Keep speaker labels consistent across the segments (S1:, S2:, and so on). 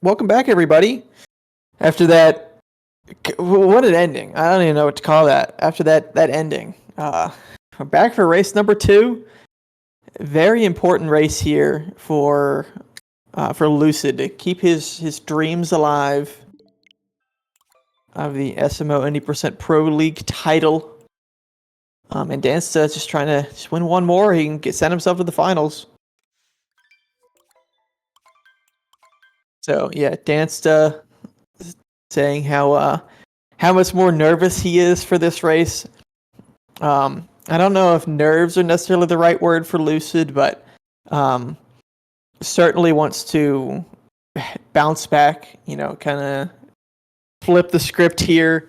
S1: Welcome back, everybody. After that, what an ending! I don't even know what to call that. After that ending, we're back for race number 2. Very important race here for Lucid to keep his dreams alive of the SMO 90% Pro League title. And Dansta is just trying to win one more. He can send himself to the finals. So yeah, Dansta saying how much more nervous he is for this race. I don't know if nerves are necessarily the right word for Lucid, but certainly wants to bounce back, kind of flip the script here.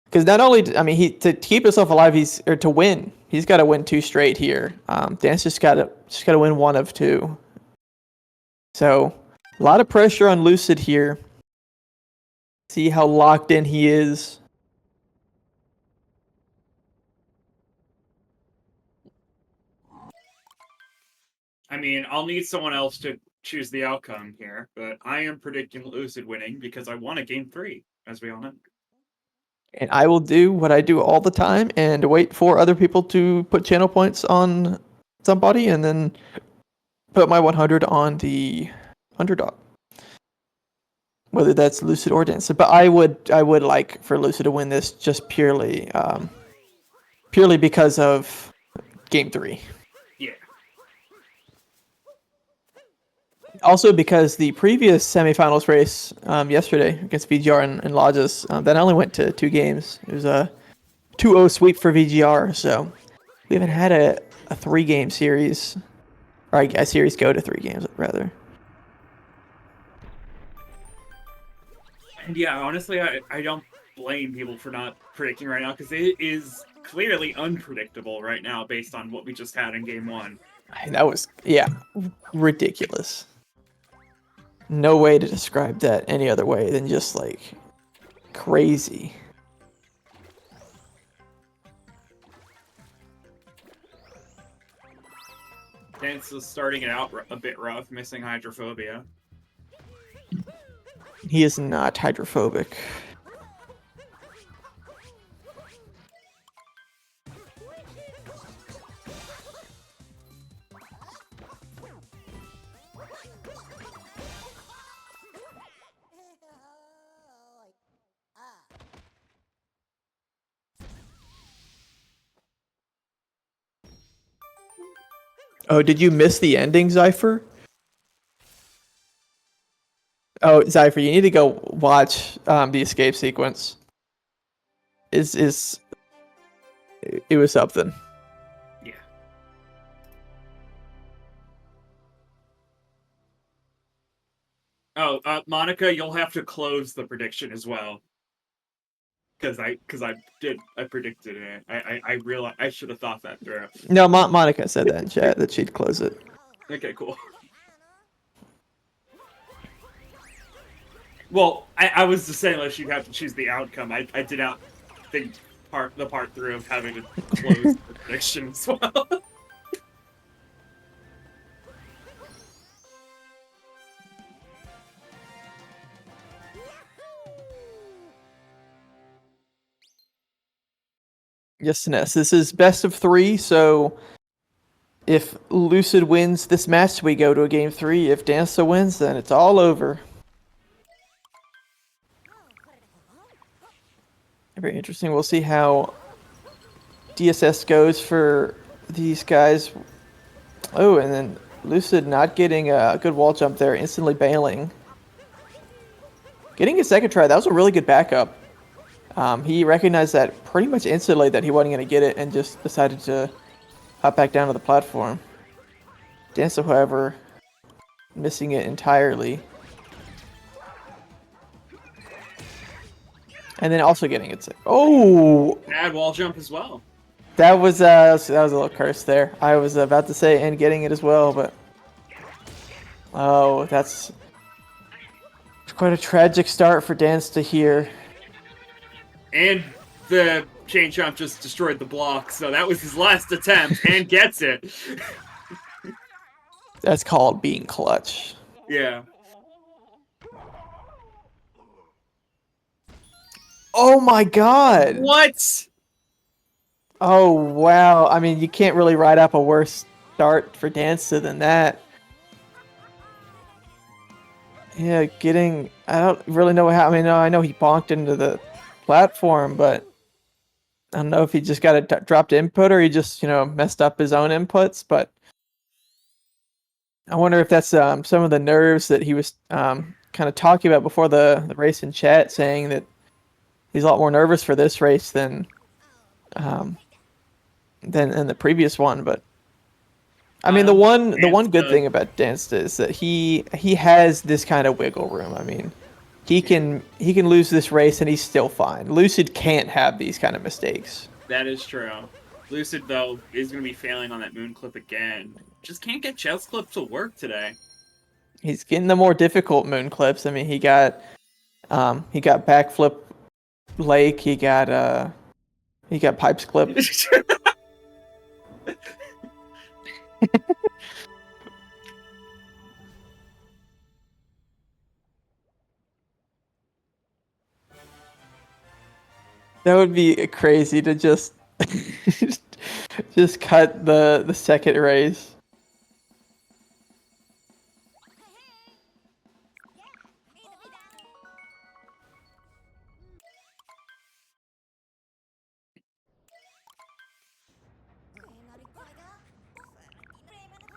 S1: Because not only, I mean, to keep himself alive, to win, he's got to win 2 straight here. Dan's just got to win 1 of 2. So a lot of pressure on Lucid here. See how locked in he is.
S2: I mean, I'll need someone else to choose the outcome here, but I am predicting Lucid winning because I won a game 3, as we all know.
S1: And I will do what I do all the time and wait for other people to put channel points on somebody and then put my 100 on the underdog. Whether that's Lucid or Dansta. But I would like for Lucid to win this just purely because of game 3.
S2: Yeah.
S1: Also because the previous semifinals race yesterday against VGR and Lodges, that only went to 2 games. It was a 2-0 sweep for VGR, so we haven't had a 3-game series, or a series go to 3 games, rather.
S2: And yeah, honestly, I don't blame people for not predicting right now, because it is clearly unpredictable right now based on what we just had in game 1.
S1: That was, yeah, ridiculous. No way to describe that any other way than just, like, crazy.
S2: Dance is starting it out a bit rough, missing hydrophobia.
S1: He is not hydrophobic. Oh, did you miss the ending, Zypher? Oh, Zypher, you need to go watch the escape sequence. It was something.
S2: Yeah. Oh, Monica, you'll have to close the prediction as well. Because I predicted it. I realized I should have thought that through.
S1: No, Monica said that in chat that she'd close it.
S2: Okay, cool. Well, I was just saying that she'd have to choose the outcome. I did not think the part through of having to close the prediction as well.
S1: Yes, Ness. This is best of 3, so if Lucid wins this match, we go to a game 3. If Dansta wins, then it's all over. Very interesting. We'll see how DSS goes for these guys. Oh, and then Lucid not getting a good wall jump there, instantly bailing. Getting a second try, that was a really good backup. He recognized that pretty much instantly that he wasn't going to get it and just decided to hop back down to the platform. Dansta, however, missing it entirely. And then also getting it. Oh!
S2: Bad wall jump as well.
S1: That was a little curse there. I was about to say and getting it as well, but oh, that's quite a tragic start for Dansta here.
S2: And the chain jump just destroyed the block, so that was his last attempt, and gets it.
S1: That's called being clutch.
S2: Yeah.
S1: Oh my god!
S2: What?
S1: Oh wow! I mean, you can't really write up a worse start for Dansta than that. Yeah, getting... I don't really know what happened. I mean, I know he bonked into the platform, but I don't know if he just got a dropped input or he just, messed up his own inputs, but I wonder if that's some of the nerves that he was kind of talking about before the race in chat, saying that he's a lot more nervous for this race than in the previous one. But I mean, the one good thing about Dansta is that he has this kind of wiggle room. I mean, he can lose this race and he's still fine. Lucid can't have these kind of mistakes.
S2: That is true. Lucid, though, is going to be failing on that moon clip again. Just can't get chest clip to work today.
S1: He's getting the more difficult moon clips. I mean, he got He got backflip lake. He got pipes clip. That would be crazy to just just cut the second race.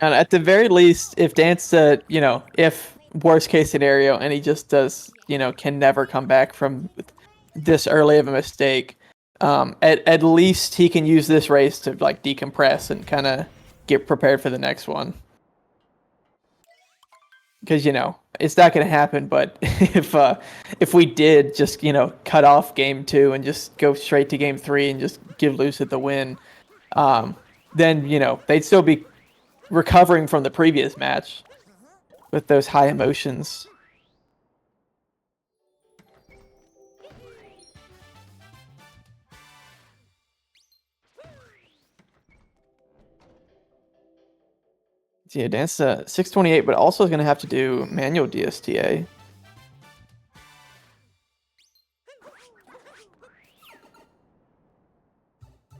S1: And at the very least, if Dansta, if worst case scenario, and he just does, can never come back from this early of a mistake, at least he can use this race to like decompress and kind of get prepared for the next one. Because it's not going to happen. But if we did just cut off game 2 and just go straight to game 3 and just give Lucid the win, then they'd still be recovering from the previous match with those high emotions. So yeah, Dansta 628, but also is going to have to do manual DSTA.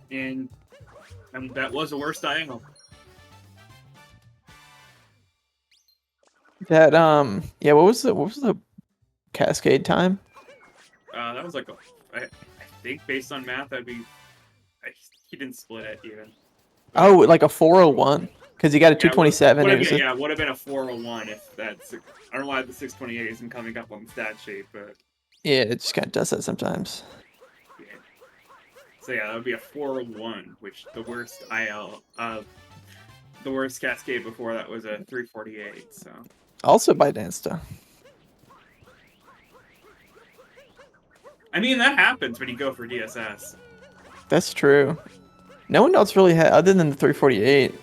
S2: And that was the worst diagonal.
S1: That yeah, what was the cascade time?
S2: That was like I think based on math that'd be he didn't split it even.
S1: Oh, like a 401 because he got a 227.
S2: Yeah, would have been a 401 if that's. I don't know why the 628 isn't coming up on the stat sheet, but
S1: yeah, it just kind of does that sometimes.
S2: Yeah. So yeah, that would be a 401, which the worst the worst cascade before that was a 348. So
S1: also by Dansta.
S2: I mean, that happens when you go for DSS.
S1: That's true. No one else really had, other than the 348.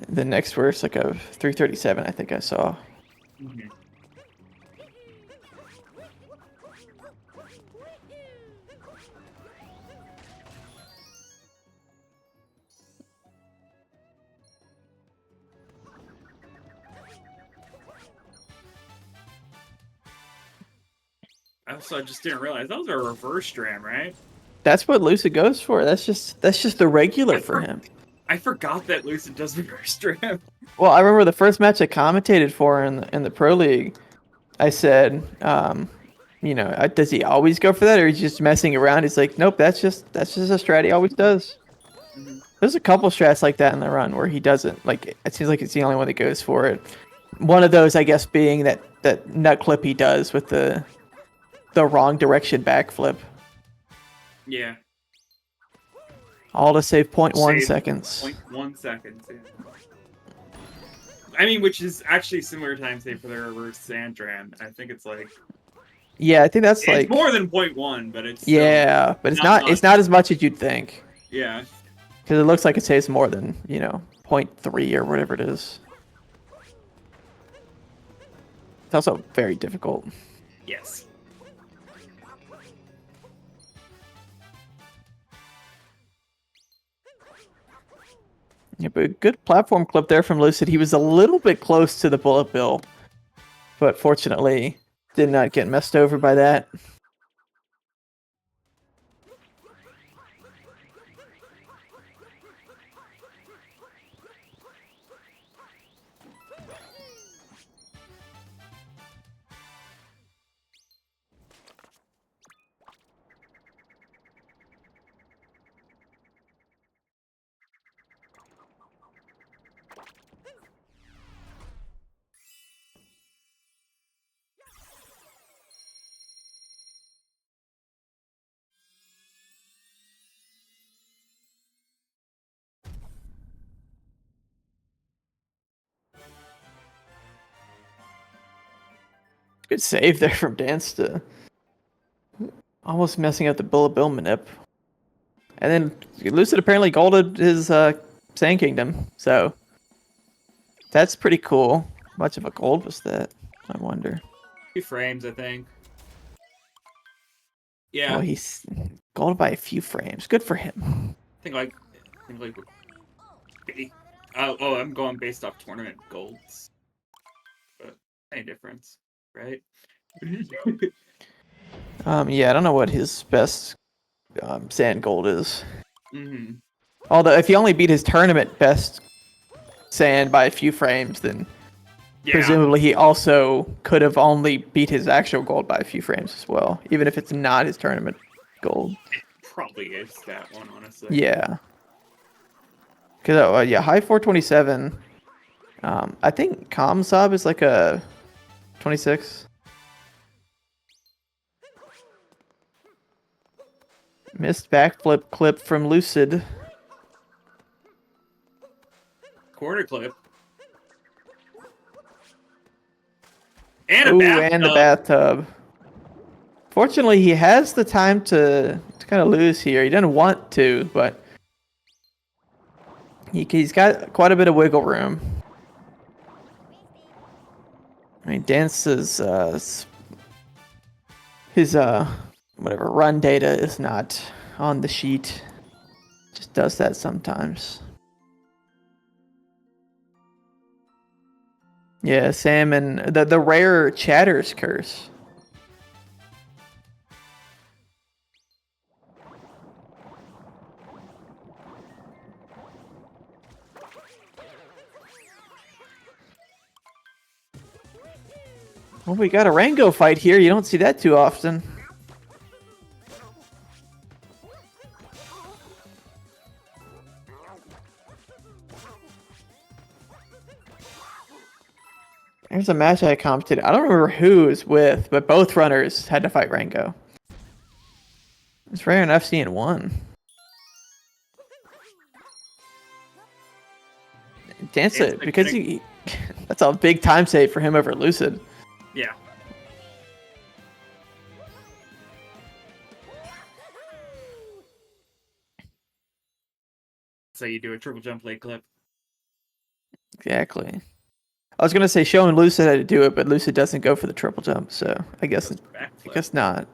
S1: The next worst, like a 337, I think I saw.
S2: Mm-hmm. I just didn't realize that was a reverse dram, right?
S1: That's what Lucid goes for. That's just the regular for him.
S2: I forgot that Lucid does reverse dram.
S1: Well, I remember the first match I commentated for in the Pro League. I said, does he always go for that, or he's just messing around? He's like, nope, that's just a strat he always does. Mm-hmm. There's a couple strats like that in the run where he doesn't. Like, it seems like it's the only one that goes for it. One of those, I guess, being that nut clip he does with the wrong direction backflip.
S2: Yeah.
S1: All to save 0.1 seconds.
S2: 0.1 seconds, yeah. I mean, which is actually similar time save for the reverse sand dram. I think it's like...
S1: Yeah, I think that's
S2: it's
S1: like...
S2: more than 0.1, but it's...
S1: Yeah, but it's not as much as you'd think.
S2: Yeah.
S1: Because it looks like it saves more than, 0.3 or whatever it is. It's also very difficult.
S2: Yes.
S1: Yeah, but good platform clip there from Lucid. He was a little bit close to the bullet bill, but fortunately did not get messed over by that. Good save there from Dansta. Almost messing up the bullet bill manip. And then Lucid apparently golded his Sand Kingdom, so that's pretty cool. How much of a gold was that? I wonder.
S2: 2 frames, I think. Yeah,
S1: Well, he's gold by a few frames. Good for him.
S2: I think like oh, I'm going based off tournament golds, but any difference, right?
S1: Yeah, I don't know what his best sand gold is.
S2: Mm-hmm.
S1: Although if he only beat his tournament best sand by a few frames, then
S2: Yeah,
S1: presumably he also could have only beat his actual gold by a few frames as well, even if it's not his tournament gold.
S2: probably is that one, honestly.
S1: Yeah. Because, yeah, high 427. I think Com Sub is like a 26. Missed backflip clip from Lucid.
S2: Corner clip. And a
S1: Ooh, and the bathtub. Fortunately, he has the time to kind of lose here. He doesn't want to, but he's got quite a bit of wiggle room. I mean, Dance's his whatever run data is not on the sheet. Just does that sometimes. Yeah, Sam and the rare Chatter's curse. Well, we got a Rango fight here. You don't see that too often. There's a match I commented. I don't remember who it was with, but both runners had to fight Rango. It's rare enough seeing one. Dance it because he that's a big time save for him over Lucid.
S2: Yeah. So you do a triple jump leg clip.
S1: Exactly. I was gonna say showing Lucid how to do it, but Lucid doesn't go for the triple jump, so I guess not.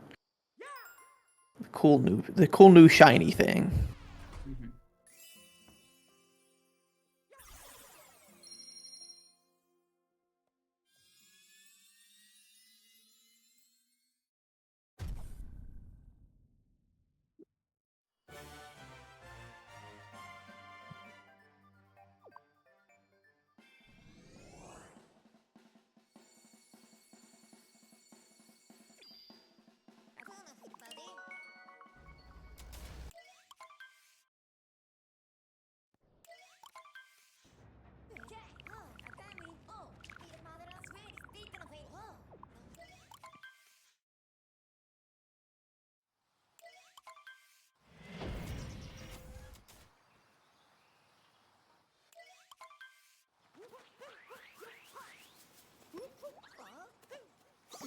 S1: The cool new shiny thing.
S2: Mm-hmm.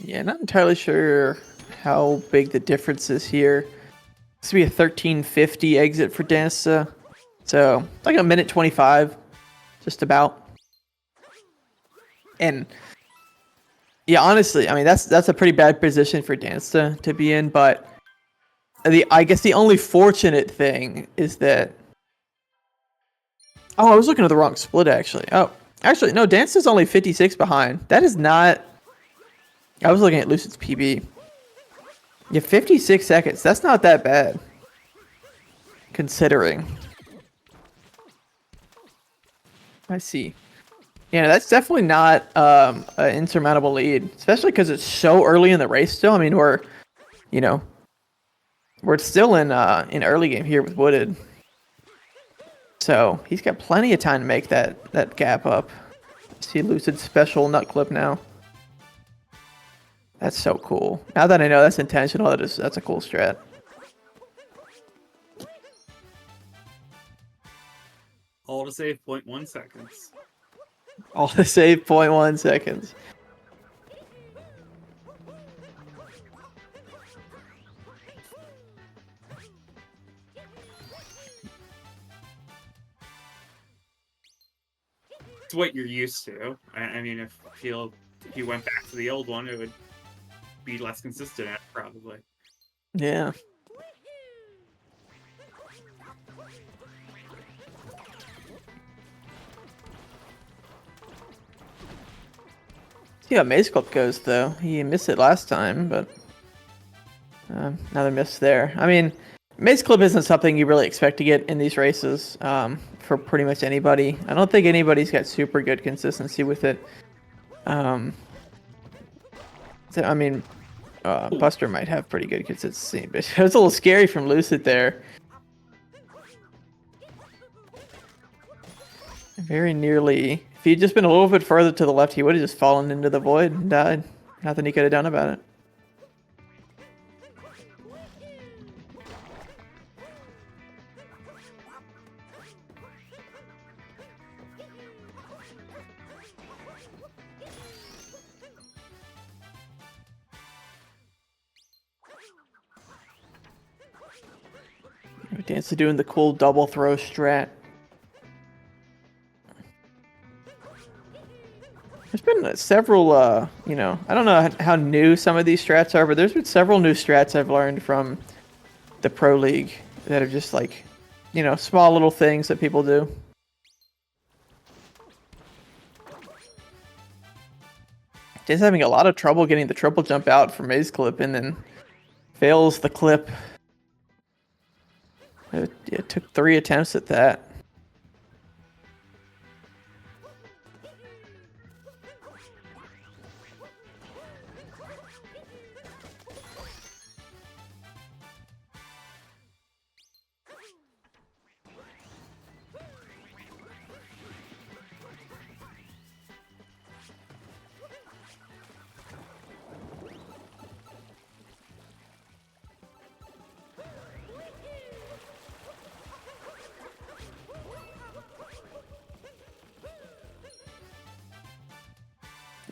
S1: Yeah, not entirely sure how big the difference is here. This would be a 1350 exit for Dansta. So like a minute 25, just about. And yeah, honestly, I mean that's a pretty bad position for Dansta to be in, but I guess the only fortunate thing is that I was looking at the wrong split actually. Actually no, Dansta's only 56 behind. That is not I was looking at Lucid's PB. Yeah, 56 seconds. That's not that bad. Considering. I see. Yeah, that's definitely not an insurmountable lead, especially because it's so early in the race still. I mean, you know, we're still in early game here with Wooded. So he's got plenty of time to make that gap up. See Lucid's special nut clip now. That's so cool. Now that I know that's intentional, that's a cool strat.
S2: All to save 0.1 seconds.
S1: All to save 0.1 seconds.
S2: It's what you're used to. I mean, if you went back to the old one, it would be less consistent, probably.
S1: Yeah. See how Maze Clip goes, though. He missed it last time, but another miss there. I mean, Maze Clip isn't something you really expect to get in these races for pretty much anybody. I don't think anybody's got super good consistency with it. I mean, Buster might have pretty good consistency, but it was a little scary from Lucid there. Very nearly. If he'd just been a little bit further to the left, he would have just fallen into the void and died. Nothing he could have done about it. Dansta doing the cool double throw strat. There's been several, I don't know how new some of these strats are, but there's been several new strats I've learned from the Pro League that are just like, small little things that people do. Just having a lot of trouble getting the triple jump out for Maze Clip and then fails the clip. It took 3 attempts at that.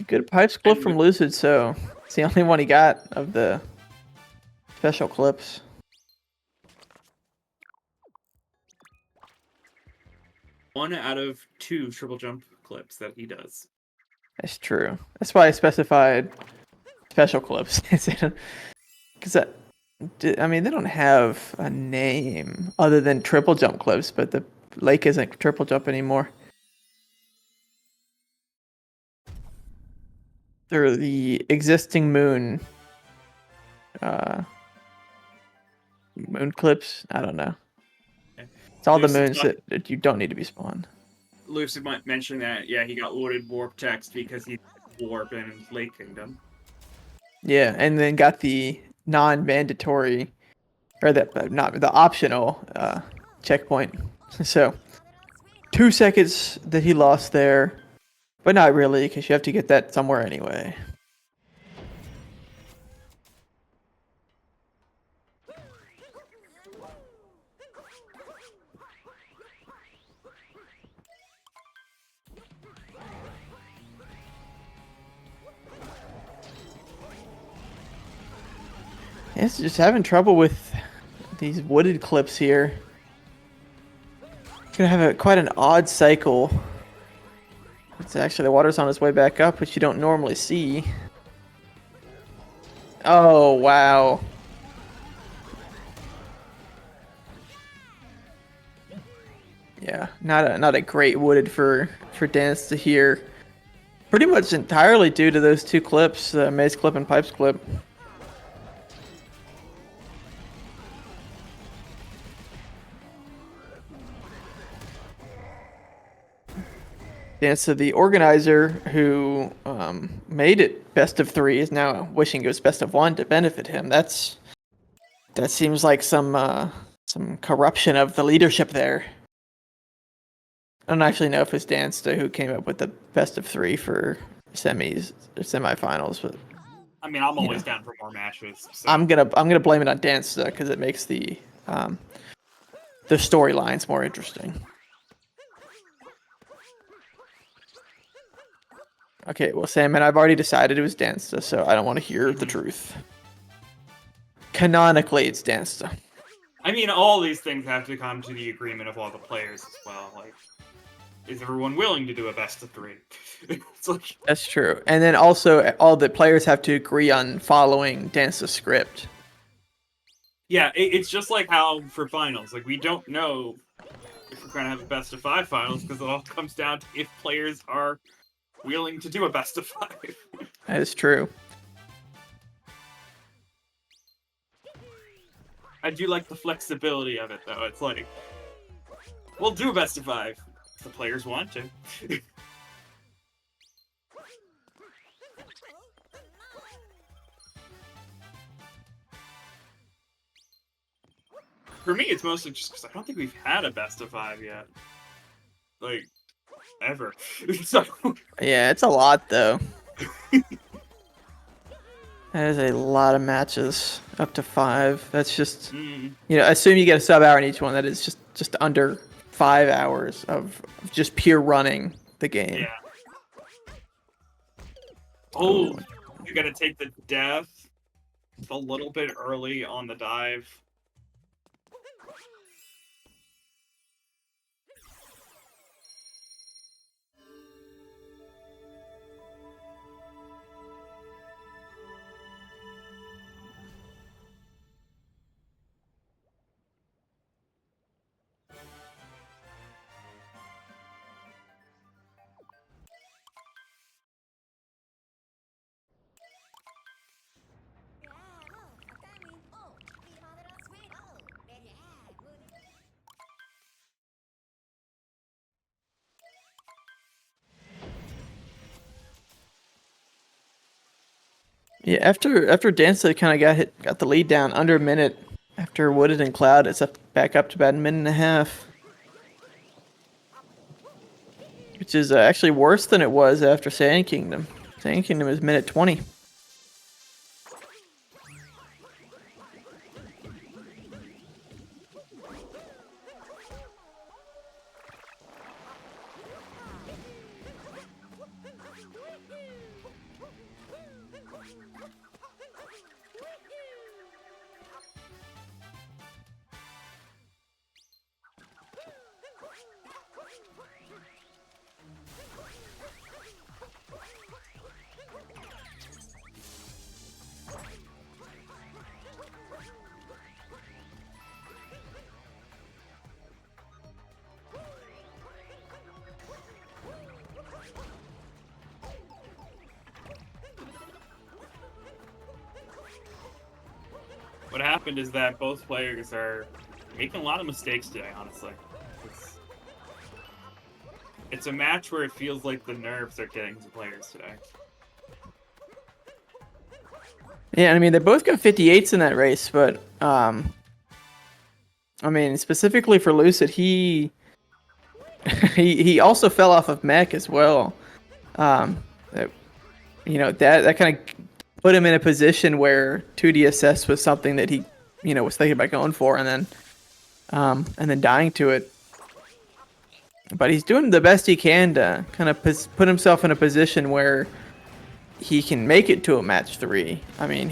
S1: Good pipes clip from Lucid, so it's the only one he got of the special clips.
S2: One out of 2 triple jump clips that he does.
S1: That's true. That's why I specified special clips. Because I mean, they don't have a name other than triple jump clips, but the lake isn't triple jump anymore. They're the existing moon clips. I don't know. It's all the moons that you don't need to be spawned.
S2: Lucid might mention that, yeah, he got ordered warp text because he warp in Lake Kingdom.
S1: Yeah, and then got the non-mandatory, or not the optional checkpoint. So 2 seconds that he lost there, but not really, because you have to get that somewhere anyway. It's just having trouble with these wooded clips here. Gonna have quite an odd cycle. It's actually the water's on its way back up, which you don't normally see. Oh wow! Yeah, not a great wooded for Dansta here. Pretty much entirely due to those 2 clips, Maze Clip and Pipes Clip. Dansta, the organizer who made it best of 3, is now wishing it was best of 1 to benefit him. That seems like some corruption of the leadership there. I don't actually know if it's Dansta who came up with the best of 3 for semifinals, but
S2: I mean, I'm always down for more matches. So.
S1: I'm gonna blame it on Dansta because it makes the storylines more interesting. Okay, well, Sam, and I've already decided it was Dansta, so I don't want to hear the truth. Canonically, it's Dansta.
S2: I mean, all these things have to come to the agreement of all the players as well. Like, is everyone willing to do a best of 3? It's like...
S1: That's true. And then also, all the players have to agree on following Dansta's script.
S2: Yeah, it's just like how for finals, like we don't know if we're gonna have a best of 5 finals because it all comes down to if players are willing to do a best of 5.
S1: That is true.
S2: I do like the flexibility of it though. It's like we'll do a best of 5 if the players want to. For me, it's mostly just because I don't think we've had a best of 5 yet. Like, ever. So,
S1: Yeah, it's a lot though. That is a lot of matches, up to 5. That's just, assume you get a sub hour in each one. That is just under 5 hours of just pure running the game.
S2: yeah. Oh, you gotta take the death a little bit early on the dive.
S1: Yeah, after Dansta kind of got the lead down under a minute after Wooded and Cloud, it's back up to about a minute and a half, which is actually worse than it was after Sand Kingdom. Sand Kingdom is minute 20.
S2: What happened is that both players are making a lot of mistakes today, honestly. It's a match where it feels like the nerves are getting to players today.
S1: Yeah, I mean, they both got 58s in that race, but, I mean, specifically for Lucid, he also fell off of mech as well. That kind of put him in a position where 2DSS was something that he, was thinking about going for, and then dying to it. But he's doing the best he can to kind of put himself in a position where he can make it to a match 3. I mean,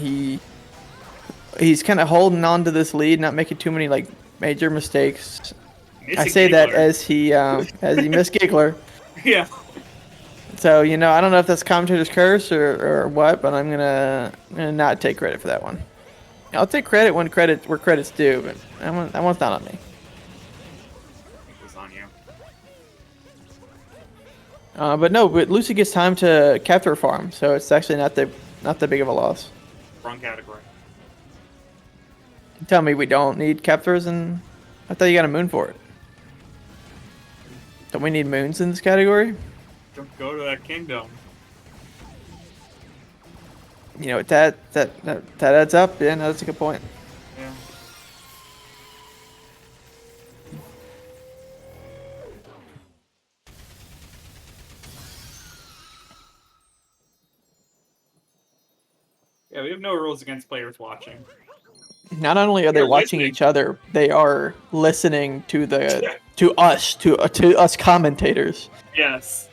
S1: he's kind of holding on to this lead, not making too many major mistakes. I say that as he missed Giggler.
S2: Yeah.
S1: So, I don't know if that's commentator's curse or what, but I'm gonna not take credit for that one. I'll take credit where credit's due, but that one's not on me.
S2: It was on you.
S1: But Lucy gets time to capture farm, so it's actually not that big of a loss.
S2: Wrong category.
S1: Tell me we don't need captures, and I thought you got a moon for it. Don't we need moons in this category?
S2: Don't go to that kingdom.
S1: That adds up. Yeah, no, that's a good point.
S2: Yeah. Yeah, we have no rules against players watching.
S1: Not only are they watching each other, they are listening to us commentators.
S2: Yes.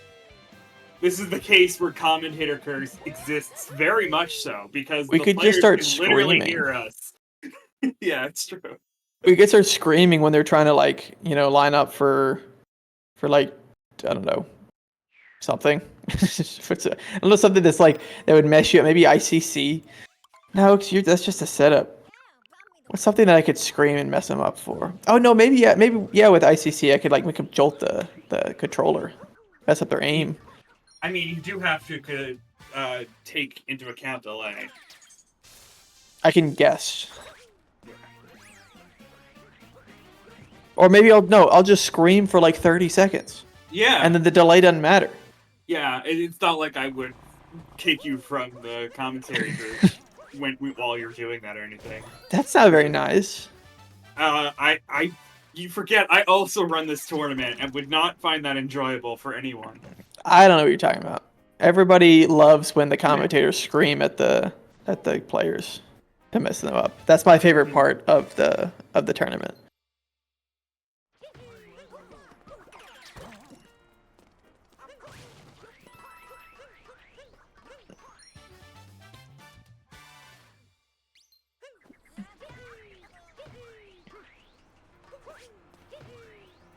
S2: This is the case where commentator curse exists very much so, because
S1: we could just start screaming.
S2: Literally hear us. Yeah, it's true.
S1: We could start screaming when they're trying to line up for I don't know, something. I don't know, something that's that would mess you up. Maybe ICC. No, that's just a setup. What's something that I could scream and mess him up for? Oh no, maybe yeah. With ICC, I could like make him jolt the controller, mess up their aim.
S2: I mean, you do have to take into account delay.
S1: I can guess. Or maybe I'll just scream for like 30 seconds.
S2: Yeah.
S1: And then the delay doesn't matter.
S2: Yeah, it's not like I would kick you from the commentary booth while you're doing that or anything.
S1: That's not very nice.
S2: You forget, I also run this tournament and would not find that enjoyable for anyone.
S1: I don't know what you're talking about. Everybody loves when the commentators scream at the players to mess them up. That's my favorite part of the tournament.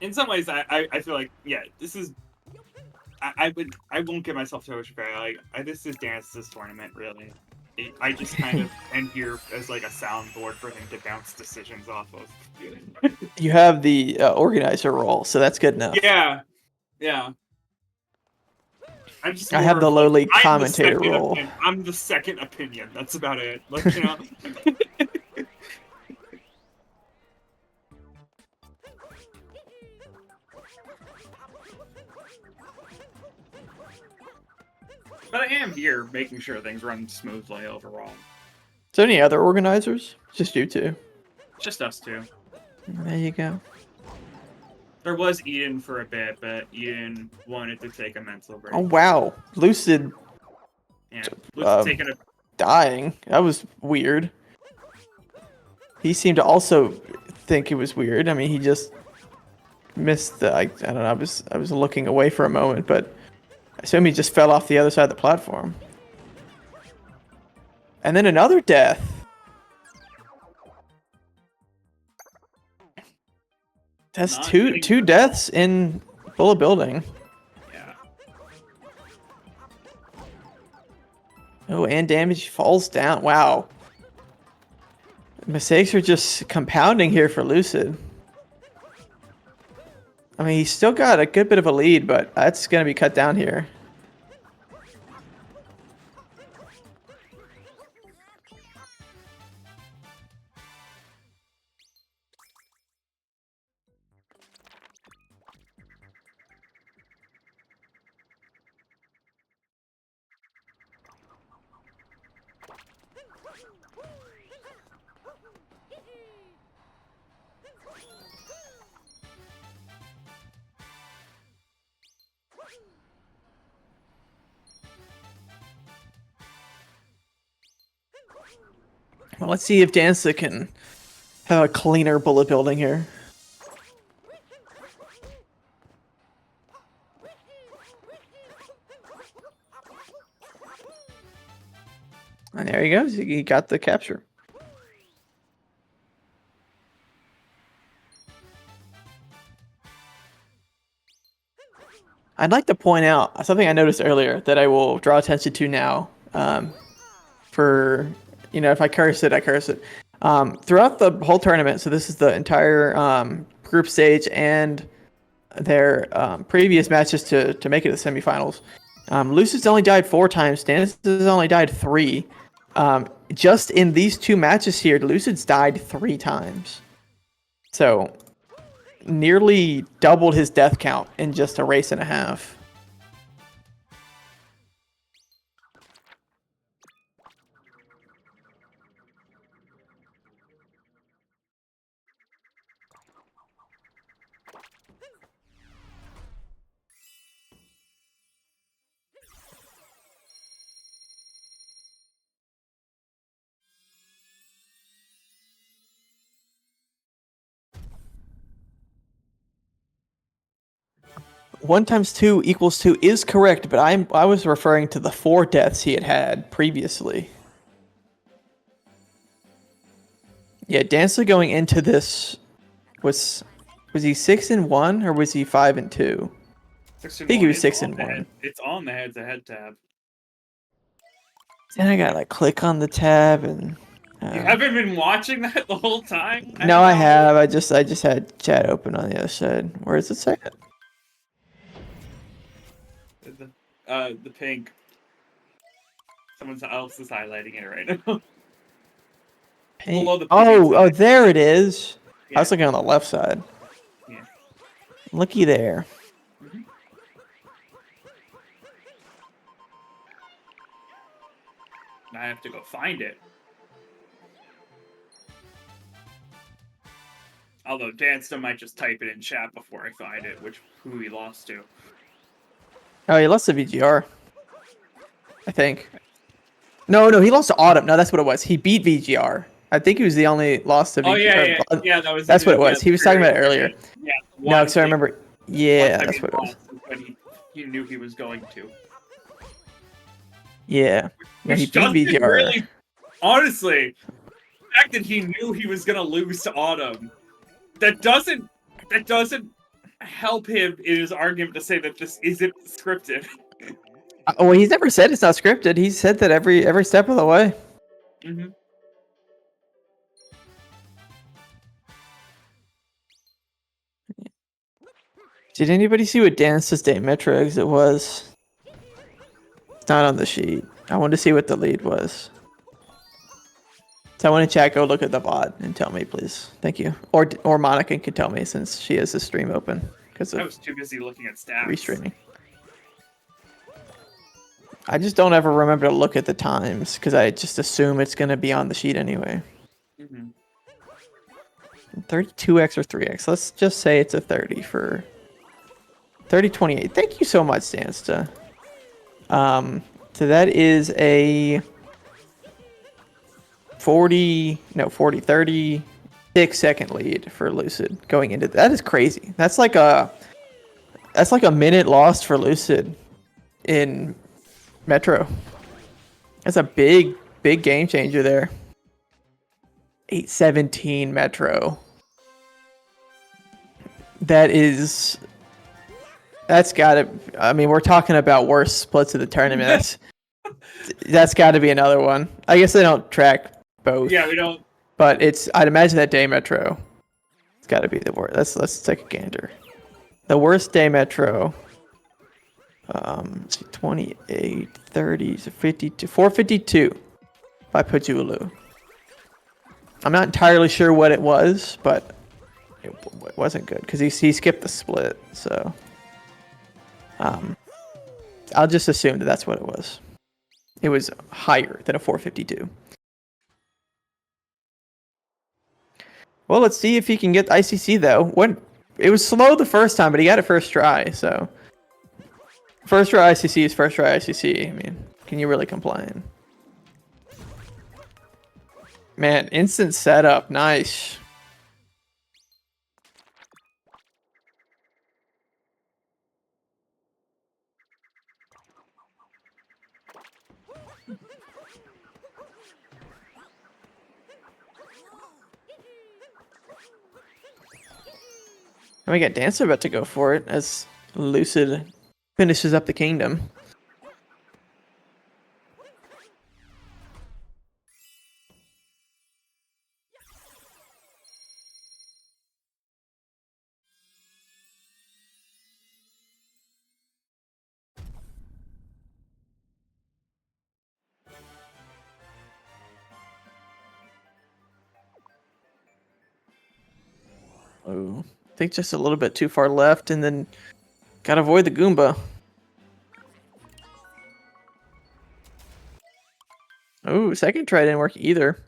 S2: In some ways, I feel like, yeah, this is... I won't give myself too much credit. Like, this is Dansta's tournament, really. I just kind of am here as like a soundboard for him to bounce decisions off of.
S1: You have the organizer role, so that's good enough.
S2: Yeah.
S1: I have the lowly commentator role.
S2: I'm the second opinion. That's about it. Like, you know. But I am here making sure things run smoothly overall.
S1: Is there any other organizers? Just you two.
S2: Just us two.
S1: There you go.
S2: There was Eden for a bit, but Eden wanted to take a mental break.
S1: Oh wow, Lucid.
S2: Yeah, Lucid taking a
S1: dying. That was weird. He seemed to also think it was weird. I mean, he just missed the. I don't know. I was looking away for a moment, but I assume he just fell off the other side of the platform. And then another death. That's two deaths in Bullet Building.
S2: Yeah.
S1: Oh, and damage falls down. Wow. Mistakes are just compounding here for Lucid. I mean, he's still got a good bit of a lead, but that's going to be cut down here. Well, let's see if Dansta can have a cleaner Bullet Building here. And there he goes. He got the capture. I'd like to point out something I noticed earlier that I will draw attention to now. For, you know, if I curse it, I curse it. Throughout the whole tournament, so this is the entire group stage and their previous matches to make it to the semifinals. Lucid's only died 4 times. Dansta's only died 3. Just in these 2 matches here, Lucid's died 3 times. So, nearly doubled his death count in just a race and a half. One times 2 equals 2 is correct, but I was referring to the 4 deaths he had previously. Yeah, Dansta going into this was he 6-1 or was he 5-2? I think he was 6-1.
S2: It's on the head-to-head tab.
S1: Then I gotta like click on the tab, and
S2: You haven't been watching that the whole time?
S1: No, I have. I just had chat open on the other side. Where does it say it?
S2: The pink. Someone else is highlighting it right now. Below the
S1: oh, there it is.
S2: Yeah.
S1: I was looking on the left side.
S2: Yeah.
S1: Looky there.
S2: Now I have to go find it. Although Dansta might just type it in chat before I find it, who he lost to.
S1: Oh, he lost to VGR. I think. No, he lost to Autumn. No, that's what it was. He beat VGR. I think he was the only loss to VGR.
S2: Oh yeah, that was.
S1: That's what it was. He was talking about it earlier.
S2: Yeah.
S1: No, because I remember. Yeah, that's what it was.
S2: But he knew he was going to.
S1: Yeah. Yeah, he beat VGR.
S2: Really, honestly, the fact that he knew he was gonna lose to Autumn, that doesn't help him in his argument to say that this isn't scripted.
S1: Well, he's never said it's not scripted. He said that every step of the way.
S2: Mm-hmm.
S1: Did anybody see what Dansta's Day Metro exit was? It's not on the sheet. I wanted to see what the lead was. Someone in chat, go look at the VOD and tell me, please. Thank you. Or Monica can tell me since she has the stream open because
S2: I was too busy looking at stats.
S1: Restreaming. I just don't ever remember to look at the times because I just assume it's going to be on the sheet anyway. 32x or 3x. Let's just say it's a 30 for 3028. Thank you so much, Dansta. So that is a 36-second lead for Lucid going into that. Is crazy. That's like a minute lost for Lucid in Metro. That's a big game changer there. 8:17 Metro. That's gotta. I mean, we're talking about worst splits of the tournament. That's got to be another one. I guess they don't track both.
S2: Yeah, we don't.
S1: But I'd imagine that day Metro. It's got to be the worst. Let's take a gander. The worst day Metro. 28, 30, 52, 452 by Pajulu. I'm not entirely sure what it was, but it wasn't good because he skipped the split. So I'll just assume that that's what it was. It was higher than a 452. Well, let's see if he can get the ICC though. It was slow the first time, but he got it first try. So first try ICC is first try ICC. I mean, can you really complain? Man, instant setup, nice. And we got Dansta about to go for it as Lucid finishes up the kingdom. Oh, I think just a little bit too far left, and then gotta avoid the Goomba. Oh, second try didn't work either.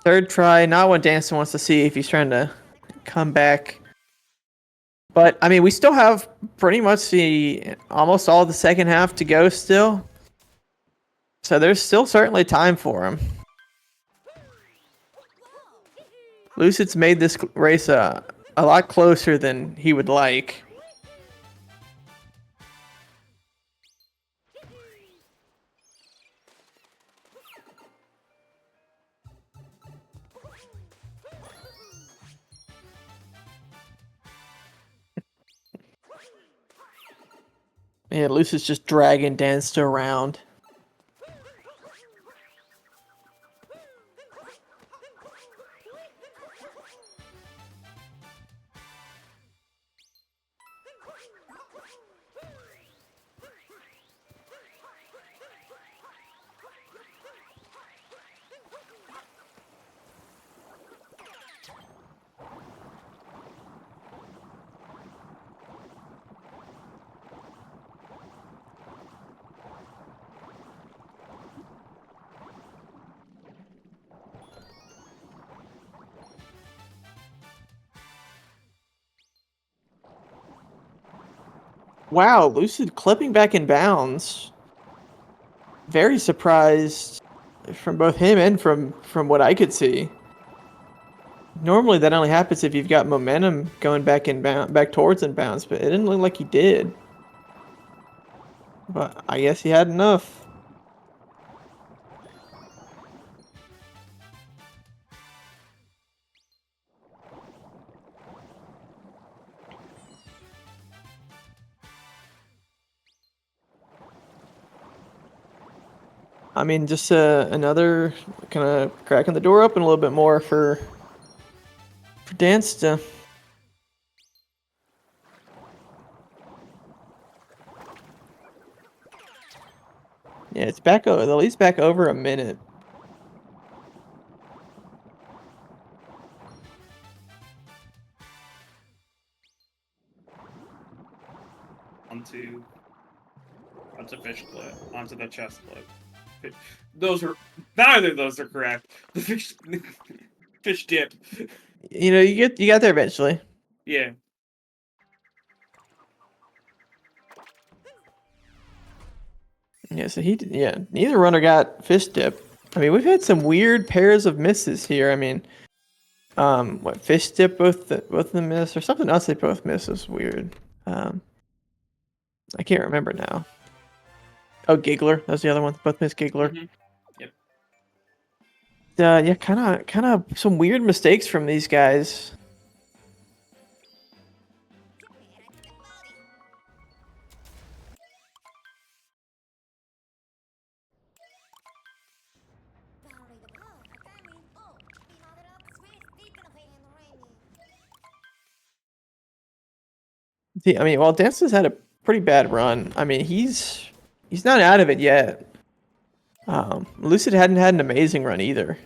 S1: Third try, not what Dansta wants to see if he's trying to come back. But, I mean, we still have pretty much almost all the second half to go still. So there's still certainly time for him. Lucid's made this race a lot closer than he would like. Yeah, Lucid's just dragging Dansta around. Wow, Lucid clipping back in bounds. Very surprised from both him and from what I could see. Normally that only happens if you've got momentum going back back towards inbounds, but it didn't look like he did. But I guess he had enough. I mean, just another kind of cracking the door open a little bit more for Dansta. Yeah, it's back over. The lead's back over a minute.
S2: Onto fish clip, onto the chest clip. Those are neither of those are correct. The fish dip.
S1: You know, you got there eventually.
S2: Yeah.
S1: Yeah, so neither runner got fish dip. I mean, we've had some weird pairs of misses here. I mean, what fish dip both of them miss or something else they both miss is weird. I can't remember now. Oh, Giggler, that was the other one. Both missed Giggler.
S2: Mm-hmm. Yep.
S1: Yeah, kind of some weird mistakes from these guys. I mean, while Dansta's had a pretty bad run, I mean, he's not out of it yet. Lucid hadn't had an amazing run either.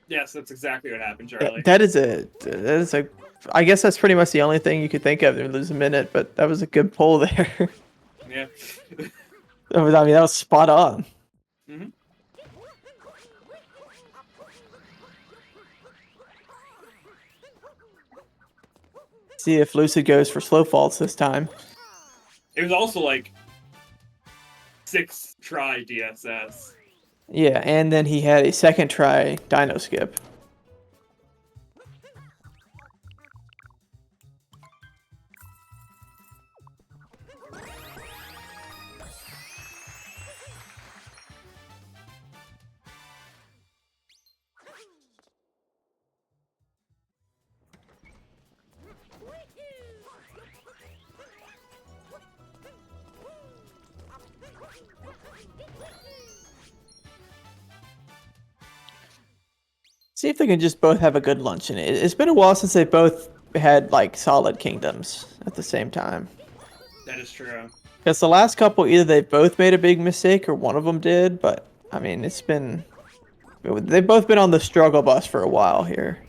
S2: Yes, that's exactly what happened, Charlie.
S1: That is a. I guess that's pretty much the only thing you could think of to lose a minute, but that was a good pull there.
S2: Yeah.
S1: I mean, that was spot on.
S2: Mm-hmm.
S1: See if Lucid goes for slow faults this time.
S2: It was also like 6 try DSS.
S1: Yeah, and then he had a second try dino skip. See if they can just both have a good lunch in it. It's been a while since they both had like solid kingdoms at the same time.
S2: That is true.
S1: Because the last couple, either they both made a big mistake or one of them did. But I mean, they've both been on the struggle bus for a while here.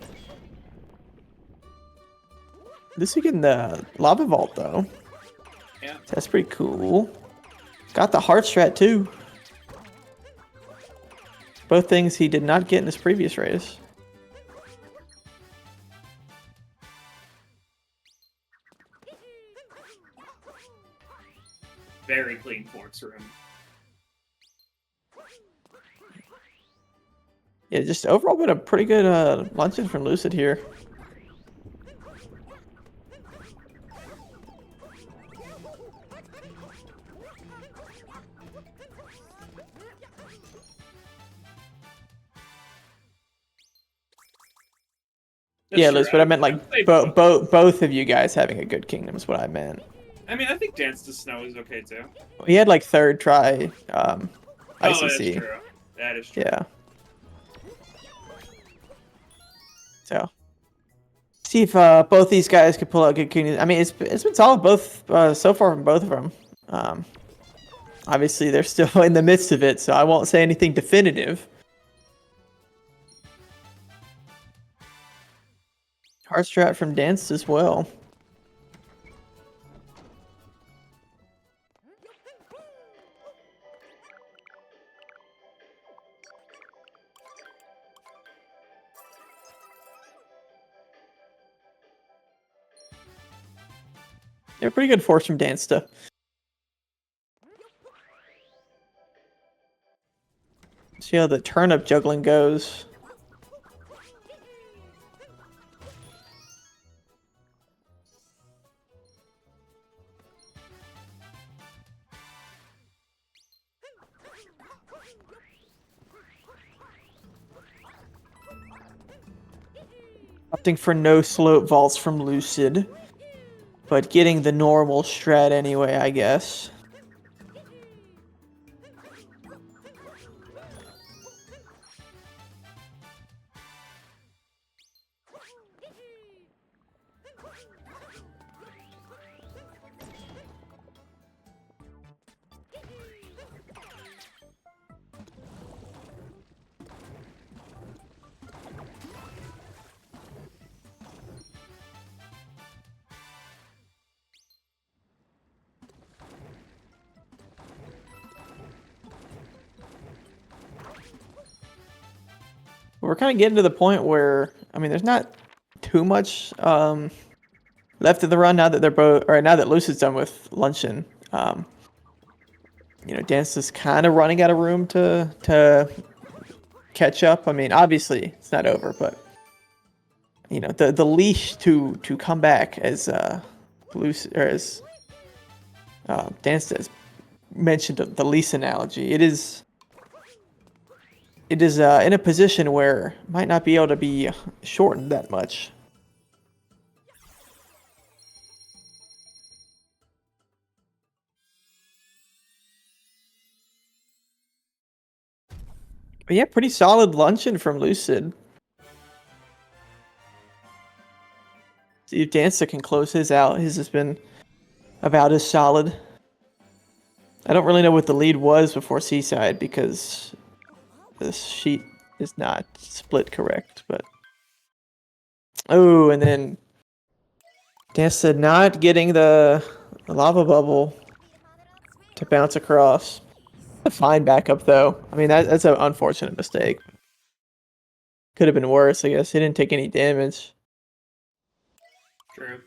S1: This is getting the lava vault though.
S2: Yeah.
S1: That's pretty cool. Got the heart strat too. Both things he did not get in his previous race.
S2: Very clean forks room.
S1: Yeah, just overall been a pretty good luncheon from Lucid here. Yeah, Liz, but I meant like both of you guys having a good kingdom is what I meant.
S2: I mean, I think Dance to Snow is okay too.
S1: He had like third try ICC.
S2: Oh, that's true. That is true.
S1: Yeah. So See if both these guys could pull out good kingdoms. I mean, it's been solid both so far from both of them. Obviously, they're still in the midst of it, so I won't say anything definitive. Hard strat from Dansta as well. They're pretty good force from Dansta. See how the turnip juggling goes. Opting for no slope vaults from Lucid, but getting the normal strat anyway, I guess. We're kind of getting to the point where, I mean, there's not too much left of the run now that they're both, or now that Lucid's done with luncheon. You know, Dance is kind of running out of room to catch up. I mean, obviously it's not over, but you know, the leash to come back as Lucid or as Dance has mentioned the leash analogy. It is in a position where it might not be able to be shortened that much. But yeah, pretty solid luncheon from Lucid. See if Dansta can close his out. His has been about as solid. I don't really know what the lead was before Seaside because this sheet is not split correct, but oh, and then Dansta not getting the lava bubble to bounce across. A fine backup though. I mean that's an unfortunate mistake. Could have been worse, I guess. He didn't take any damage.
S2: True.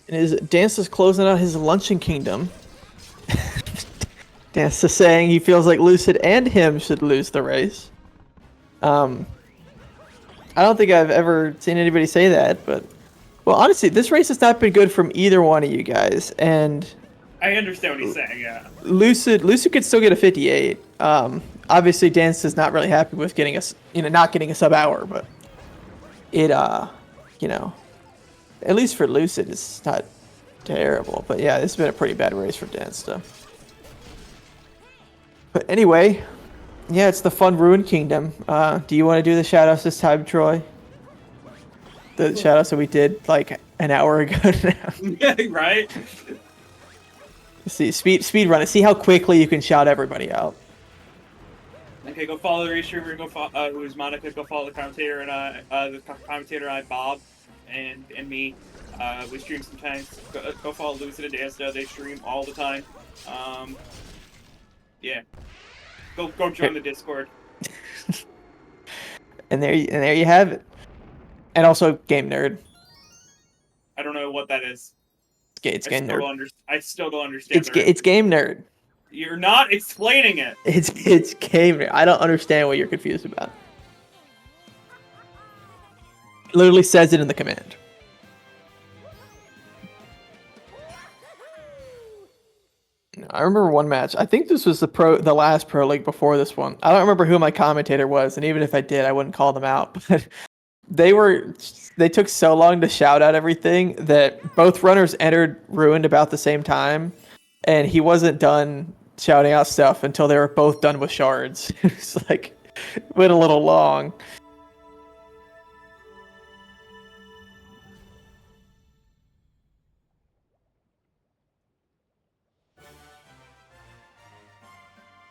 S1: And Dansta's closing out his luncheon kingdom. Dansta saying he feels like Lucid and him should lose the race. I don't think I've ever seen anybody say that, but well, honestly, this race has not been good from either one of you guys, and
S2: I understand what he's saying. Yeah.
S1: Lucid could still get a 58. Obviously, Dansta's not really happy with getting us, not getting a sub hour, but it, you know, at least for Lucid, it's not terrible. But yeah, this has been a pretty bad race for Dansta. But anyway, yeah, it's the fun Ruin Kingdom. Do you want to do the shoutouts this time, Troy? The shoutouts that we did like an hour ago now.
S2: Right?
S1: Let's see, speed run it. See how quickly you can shout everybody out.
S2: Okay, go follow the race streamer. Go follow who's Monica. Go follow the commentator and I, Bob, and me. We stream sometimes. Go follow Lucid and Dansta. They stream all the time. Yeah. Go join the Discord.
S1: And there you have it. And also Game Nerd.
S2: I don't know what that is.
S1: It's Game Nerd.
S2: I still don't understand.
S1: It's Game Nerd.
S2: You're not explaining it.
S1: It's game nerd. I don't understand what you're confused about. It literally says it in the command. I remember one match. I think this was the last pro league before this one. I don't remember who my commentator was, and even if I did, I wouldn't call them out. But they took so long to shout out everything that both runners entered ruined about the same time, and he wasn't done shouting out stuff until they were both done with shards. It's like went a little long.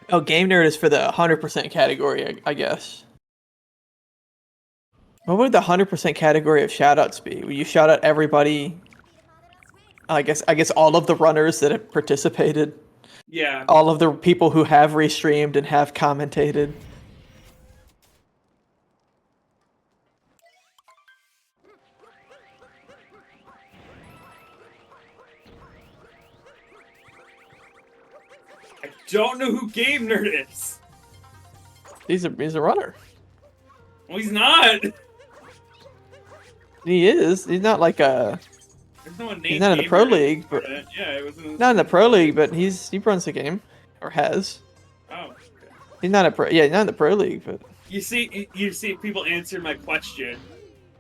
S1: Oh, Game Nerd is for the 100% category, I guess. What would the 100% category of shoutouts be? Would you shout out everybody? I guess all of the runners that have participated,
S2: Yeah.
S1: all of the people who have restreamed and have commentated.
S2: I don't know who Game Nerd is.
S1: He's a runner.
S2: Well, he's not.
S1: He is. He's not like a.
S2: There's no one named
S1: He's not in the
S2: Game
S1: pro
S2: Nerd.
S1: league, but
S2: Yeah, it was
S1: not in the pro league. But he runs the game, or has.
S2: Oh. Okay.
S1: He's not a pro. Yeah, he's not in the pro league, but.
S2: You see, if people answered my question,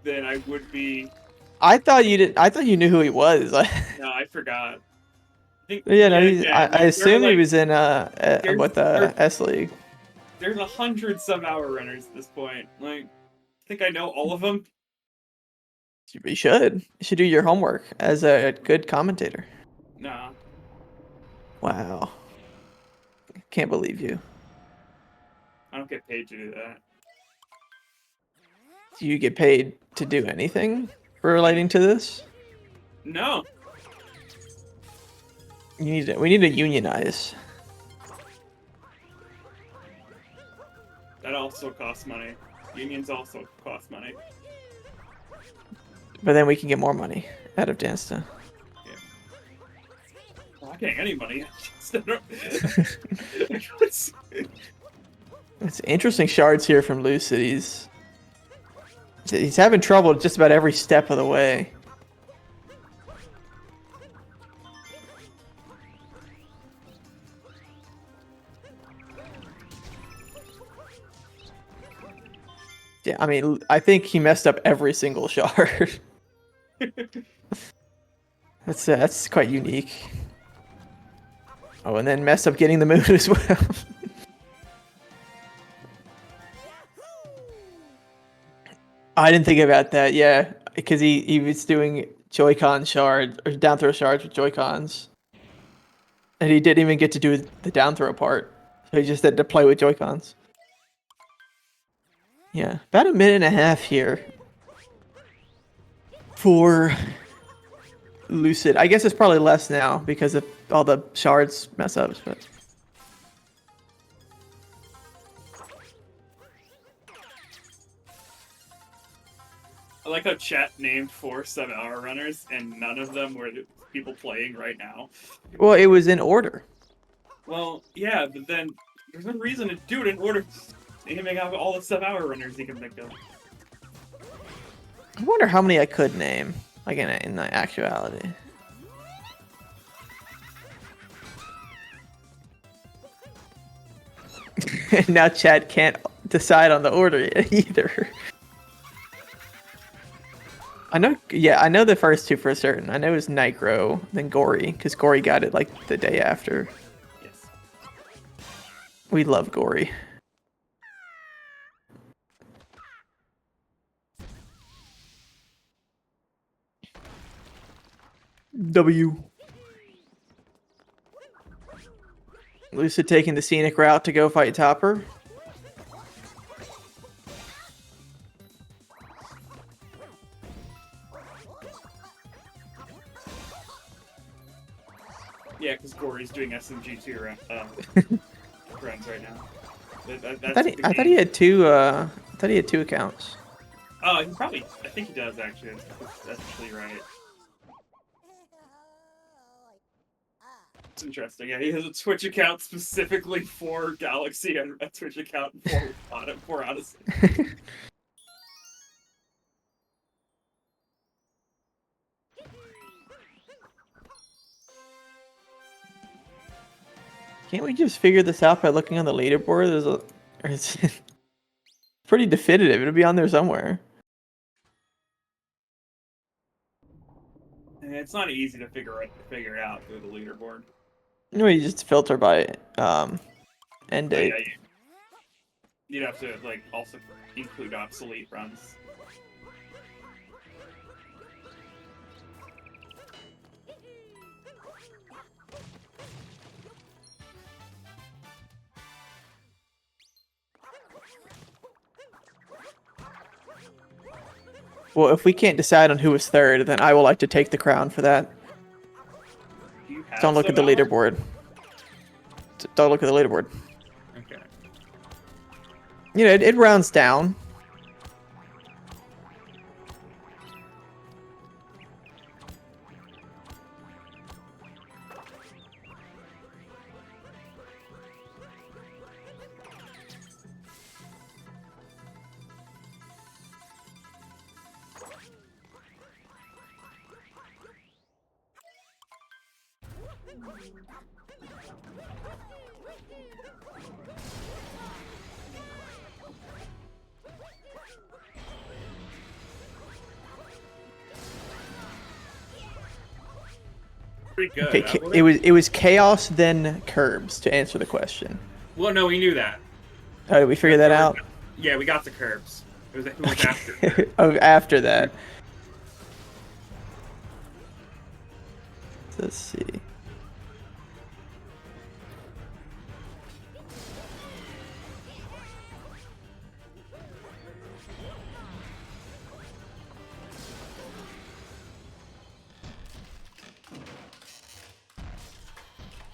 S2: then I would be.
S1: I thought you did. I thought you knew who he was.
S2: No, I forgot.
S1: Yeah, no. I assume he was in
S2: there's-
S1: S League.
S2: There's 100 sub-hour runners at this point. Like, I think I know all of them.
S1: You should. You should do your homework as a good commentator.
S2: Nah.
S1: Wow. Can't believe you.
S2: I don't get paid to do that.
S1: Do you get paid to do anything relating to this?
S2: No.
S1: We need to unionize.
S2: That also costs money. Unions also cost money.
S1: But then we can get more money out of Dansta.
S2: Yeah. Well, I can't get any money.
S1: It's interesting shards here from Lucid. He's having trouble just about every step of the way. Yeah, I mean, I think he messed up every single shard. That's quite unique. Oh, and then messed up getting the moon as well. I didn't think about that. Yeah, because he was doing Joy-Con shards or down throw shards with Joy-Cons, and he didn't even get to do the down throw part. So he just had to play with Joy-Cons. Yeah, about a minute and a half here for Lucid. I guess it's probably less now because of all the shards mess ups, but.
S2: I like how chat named 4 7-hour runners, and none of them were the people playing right now.
S1: Well, it was in order.
S2: Well, yeah, but then there's no reason to do it in order. He can make out all the 7-hour runners he can think of.
S1: I wonder how many I could name, like in the actuality. Now Chad can't decide on the order either. I know the first two for certain. I know it was Nigro, then Gory, because Gory got it like the day after.
S2: Yes.
S1: We love Gory. W. Lucid taking the scenic route to go fight Topper.
S2: Yeah, because Gory's doing SMG2 runs right now.
S1: I thought he had two. I thought he had two accounts.
S2: Oh, he probably. I think he does actually. That's actually right. It's interesting. Yeah, he has a Twitch account specifically for Galaxy and a Twitch account for Odyssey.
S1: Can't we just figure this out by looking on the leaderboard? It's pretty definitive. It'll be on there somewhere.
S2: And it's not easy to figure it out through the leaderboard.
S1: No, you just filter by end date.
S2: Yeah, you'd have to like also include obsolete runs.
S1: Well, if we can't decide on who was third, then I will like to take the crown for that. Don't look at the leaderboard. Don't look at the leaderboard.
S2: Okay.
S1: You know, it rounds down.
S2: Pretty good.
S1: Okay, it was chaos then curbs to answer the question.
S2: Well, no, we knew that.
S1: Oh, did we figure that out?
S2: Yeah, we got the curbs. It was after.
S1: Oh, after that. Let's see.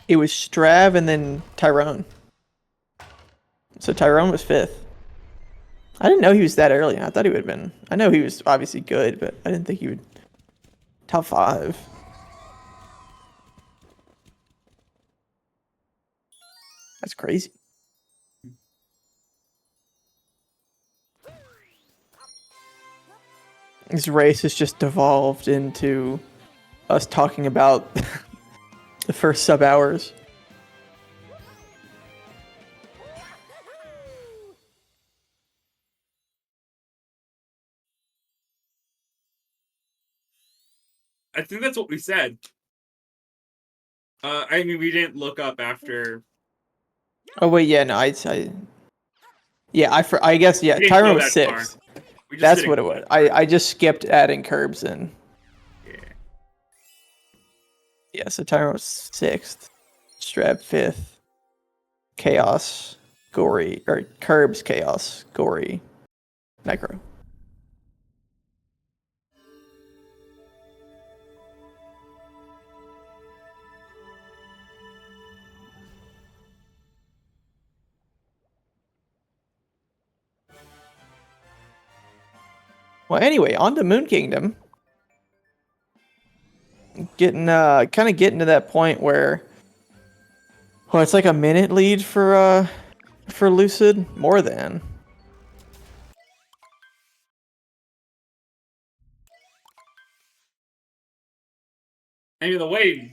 S1: It was Strav and then Tyrone. So Tyrone was 5th. I didn't know he was that early. I thought he would have been. I know he was obviously good, but I didn't think he would. Top 5. That's crazy. This race has just devolved into us talking about the first sub hours.
S2: I think that's what we said. I mean, we didn't look up after.
S1: Oh wait, yeah, no, I guess yeah. Tyrone was 6th. That's what it was. I just skipped adding curbs in.
S2: Yeah.
S1: Yeah, so Tyrone was 6th, Strab 5th, Chaos, Gory, or Curbs, Chaos, Gory, Necro. Well, anyway, on to Moon Kingdom. Getting to that point where, well, it's like a minute lead for Lucid, more than.
S2: I mean, the way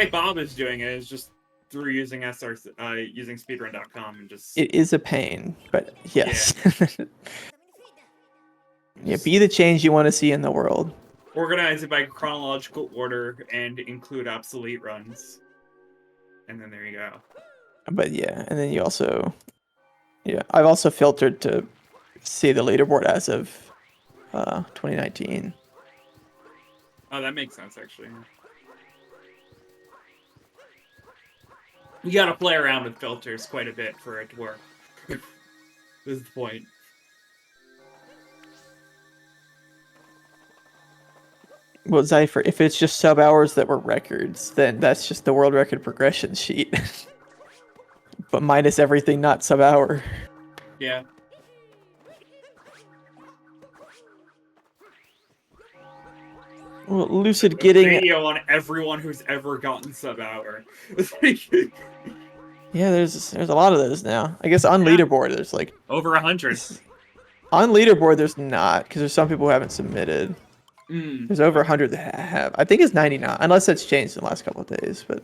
S2: Bob is doing it is just through using using speedrun.com and just.
S1: It is a pain, but yes. Yeah. Yeah, be the change you want to see in the world.
S2: Organize it by chronological order and include obsolete runs. And then there you go.
S1: But yeah, and then you also, yeah, I've also filtered to see the leaderboard as of 2019.
S2: Oh, that makes sense, actually. You gotta play around with filters quite a bit for it to work. This is the point.
S1: Well, Zypher, if it's just sub hours that were records, then that's just the world record progression sheet. But minus everything not sub hour.
S2: Yeah.
S1: Well, Lucid getting
S2: video on everyone who's ever gotten sub hour.
S1: yeah, there's a lot of those now. I guess on leaderboard there's like
S2: over 100.
S1: on leaderboard there's not because there's some people who haven't submitted. There's over 100 that have. I think it's 99 unless that's changed in the last couple of days, but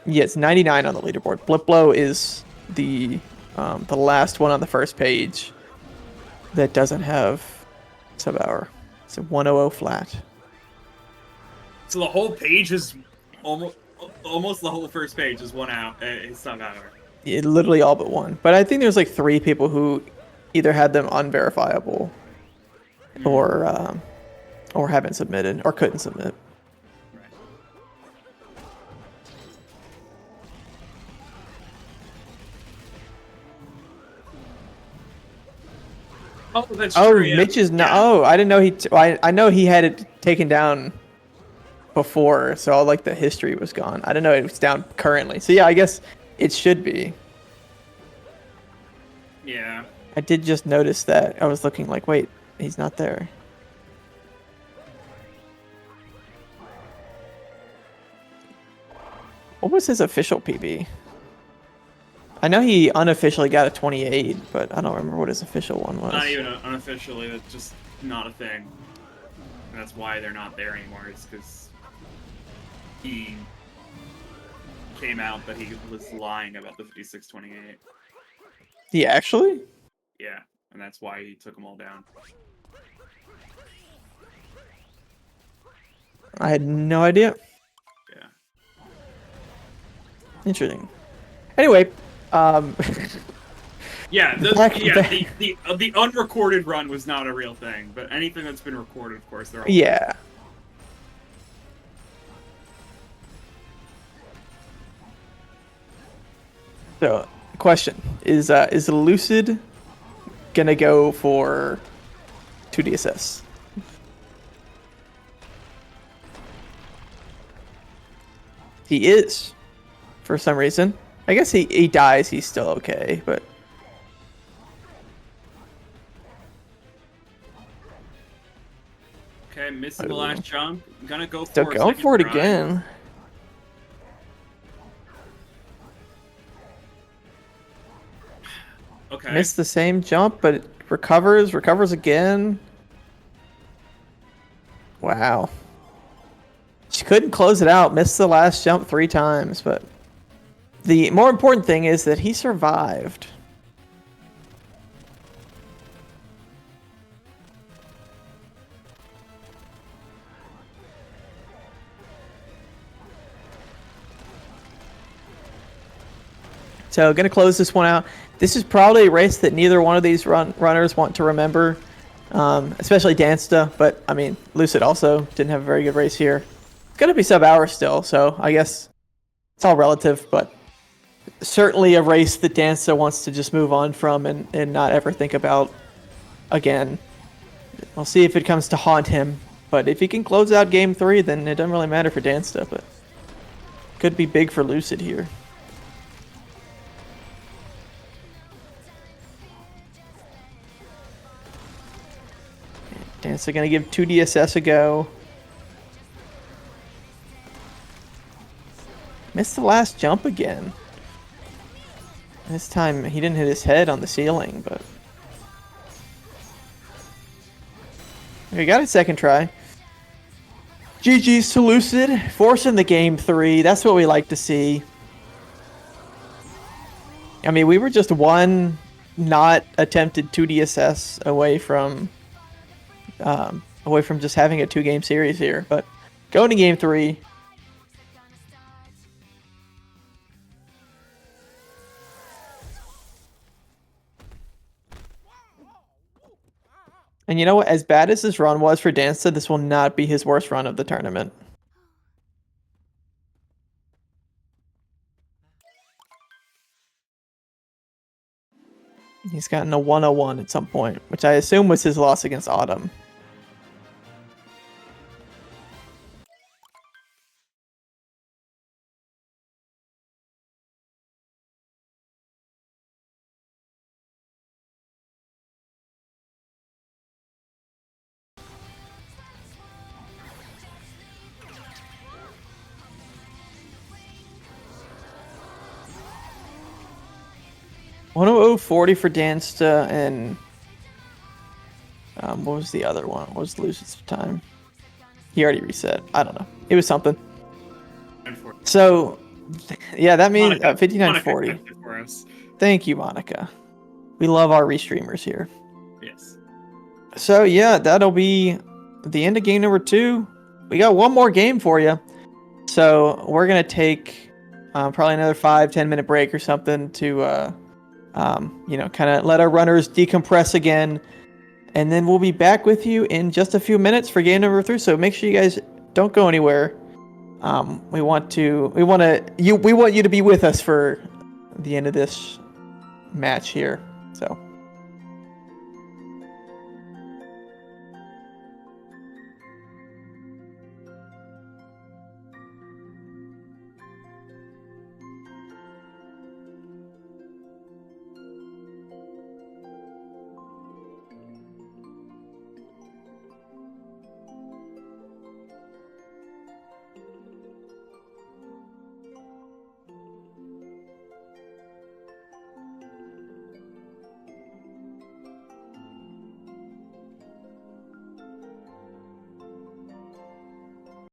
S1: yeah, it's 99 on the leaderboard. Bliplow is the last one on the first page that doesn't have sub hour. It's a 100 flat.
S2: So the whole page is almost the whole first page is sub hour.
S1: It literally all but one. But I think there's like 3 people who either had them unverifiable or haven't submitted or couldn't submit.
S2: Oh, that's true. Yeah.
S1: Mitch is not. Yeah. Oh, I didn't know I know he had it taken down before, so all like the history was gone. I didn't know it was down currently. So yeah, I guess it should be.
S2: Yeah.
S1: I did just notice that. I was looking like, wait, he's not there. What was his official PB? I know he unofficially got a 28, but I don't remember what his official one was.
S2: Not even unofficially. That's just not a thing. And that's why they're not there anymore. It's because he came out that he was lying about the 5628.
S1: He actually?
S2: Yeah, and that's why he took them all down.
S1: I had no idea.
S2: Yeah.
S1: Interesting. Anyway,
S2: yeah, the unrecorded run was not a real thing, but anything that's been recorded, of course, they're all
S1: yeah. So, question is Lucid gonna go for 2DSS? He is, for some reason. I guess he dies, he's still okay, but...
S2: Okay, missing the last jump. I'm gonna go for
S1: still going for it again.
S2: Okay.
S1: Missed the same jump, but it recovers again. Wow. She couldn't close it out. Missed the last jump 3 times, but the more important thing is that he survived. So, gonna close this one out. This is probably a race that neither one of these runners want to remember, especially Dansta. But I mean, Lucid also didn't have a very good race here. It's gonna be sub-hour still, so I guess it's all relative. But certainly a race that Dansta wants to just move on from and not ever think about again. We'll see if it comes to haunt him. But if he can close out Game 3, then it doesn't really matter for Dansta. But could be big for Lucid here. Dansta gonna give 2DSS a go. Missed the last jump again. This time he didn't hit his head on the ceiling, but he got a second try. GG's to Lucid, forcing the Game 3. That's what we like to see. I mean, we were just one not attempted 2DSS away from just having a 2-game series here, but going to Game 3. And you know what? As bad as this run was for Dansta, this will not be his worst run of the tournament. He's gotten a 101 at some point, which I assume was his loss against Autumn. 100.40 for Dansta, and what was the other one? What was Lucid's time? He already reset. I don't know. It was something. So, yeah, that means 59.40. Thank you, Monica. We love our restreamers here.
S2: Yes.
S1: So, yeah, that'll be the end of game number 2. We got one more game for you. So, we're going to take probably another 5-10 minute break or something to, kind of let our runners decompress again. And then we'll be back with you in just a few minutes for game number 3. So, make sure you guys don't go anywhere. We want you to be with us for the end of this match here.